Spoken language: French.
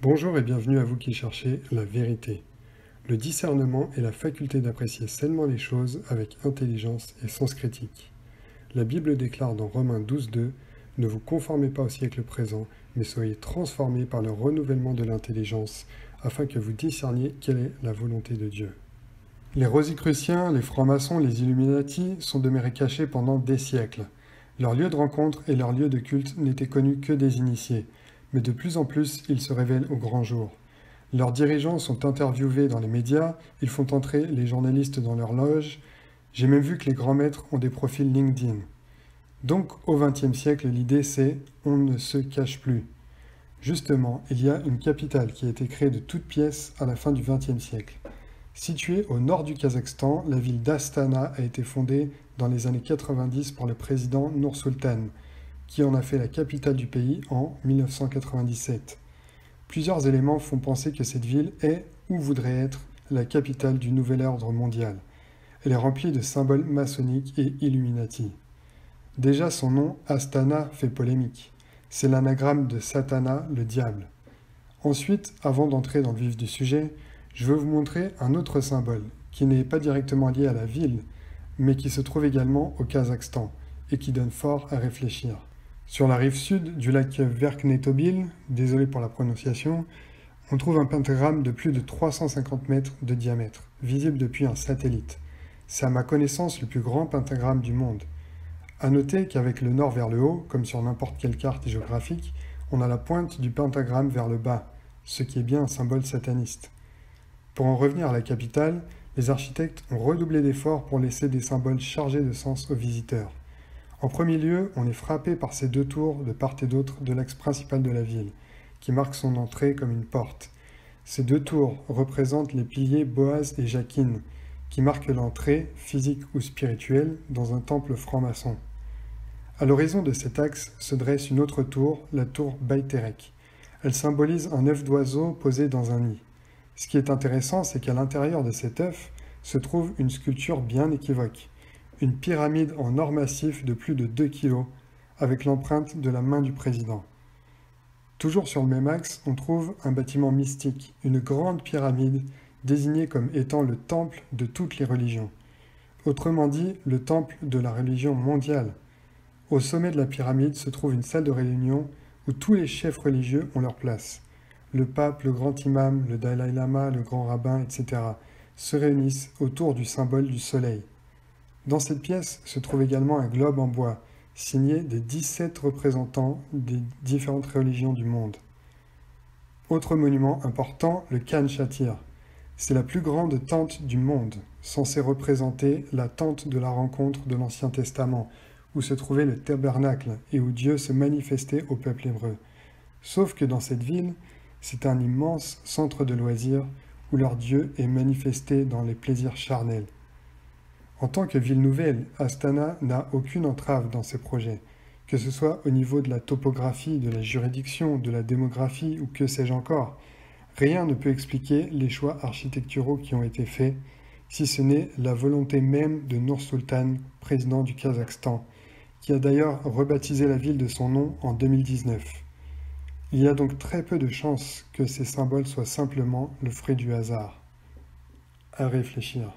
Bonjour et bienvenue à vous qui cherchez la vérité. Le discernement est la faculté d'apprécier sainement les choses avec intelligence et sens critique. La Bible déclare dans Romains 12:2 « Ne vous conformez pas au siècle présent, mais soyez transformés par le renouvellement de l'intelligence, afin que vous discerniez quelle est la volonté de Dieu. » Les Rosicruciens, les francs-maçons, les Illuminati sont demeurés cachés pendant des siècles. Leur lieu de rencontre et leur lieu de culte n'étaient connus que des initiés. Mais de plus en plus, ils se révèlent au grand jour. Leurs dirigeants sont interviewés dans les médias, ils font entrer les journalistes dans leurs loges. J'ai même vu que les grands maîtres ont des profils LinkedIn. Donc, au XXe siècle, l'idée c'est « on ne se cache plus ». Justement, il y a une capitale qui a été créée de toutes pièces à la fin du XXe siècle. Située au nord du Kazakhstan, la ville d'Astana a été fondée dans les années 90 par le président Nursultan, qui en a fait la capitale du pays en 1997. Plusieurs éléments font penser que cette ville est, ou voudrait être, la capitale du nouvel ordre mondial. Elle est remplie de symboles maçonniques et Illuminati. Déjà son nom, Astana, fait polémique. C'est l'anagramme de Satana, le diable. Ensuite, avant d'entrer dans le vif du sujet, je veux vous montrer un autre symbole, qui n'est pas directement lié à la ville, mais qui se trouve également au Kazakhstan, et qui donne fort à réfléchir. Sur la rive sud du lac Verkhnetobil, désolé pour la prononciation, on trouve un pentagramme de plus de 350 mètres de diamètre, visible depuis un satellite. C'est à ma connaissance le plus grand pentagramme du monde. À noter qu'avec le nord vers le haut, comme sur n'importe quelle carte géographique, on a la pointe du pentagramme vers le bas, ce qui est bien un symbole sataniste. Pour en revenir à la capitale, les architectes ont redoublé d'efforts pour laisser des symboles chargés de sens aux visiteurs. En premier lieu, on est frappé par ces deux tours de part et d'autre de l'axe principal de la ville, qui marquent son entrée comme une porte. Ces deux tours représentent les piliers Boaz et Jachin, qui marquent l'entrée, physique ou spirituelle, dans un temple franc-maçon. À l'horizon de cet axe se dresse une autre tour, la tour Bayterek. Elle symbolise un œuf d'oiseau posé dans un nid. Ce qui est intéressant, c'est qu'à l'intérieur de cet œuf se trouve une sculpture bien équivoque. Une pyramide en or massif de plus de 2 kg, avec l'empreinte de la main du président. Toujours sur le même axe, on trouve un bâtiment mystique, une grande pyramide, désignée comme étant le temple de toutes les religions. Autrement dit, le temple de la religion mondiale. Au sommet de la pyramide se trouve une salle de réunion où tous les chefs religieux ont leur place. Le pape, le grand imam, le Dalai Lama, le grand rabbin, etc. se réunissent autour du symbole du soleil. Dans cette pièce se trouve également un globe en bois, signé des 17 représentants des différentes religions du monde. Autre monument important, le Khan Shatir. C'est la plus grande tente du monde, censée représenter la tente de la rencontre de l'Ancien Testament, où se trouvait le tabernacle et où Dieu se manifestait au peuple hébreu. Sauf que dans cette ville, c'est un immense centre de loisirs où leur Dieu est manifesté dans les plaisirs charnels. En tant que ville nouvelle, Astana n'a aucune entrave dans ses projets, que ce soit au niveau de la topographie, de la juridiction, de la démographie ou que sais-je encore. Rien ne peut expliquer les choix architecturaux qui ont été faits, si ce n'est la volonté même de Nursultan, président du Kazakhstan, qui a d'ailleurs rebaptisé la ville de son nom en 2019. Il y a donc très peu de chances que ces symboles soient simplement le fruit du hasard. À réfléchir.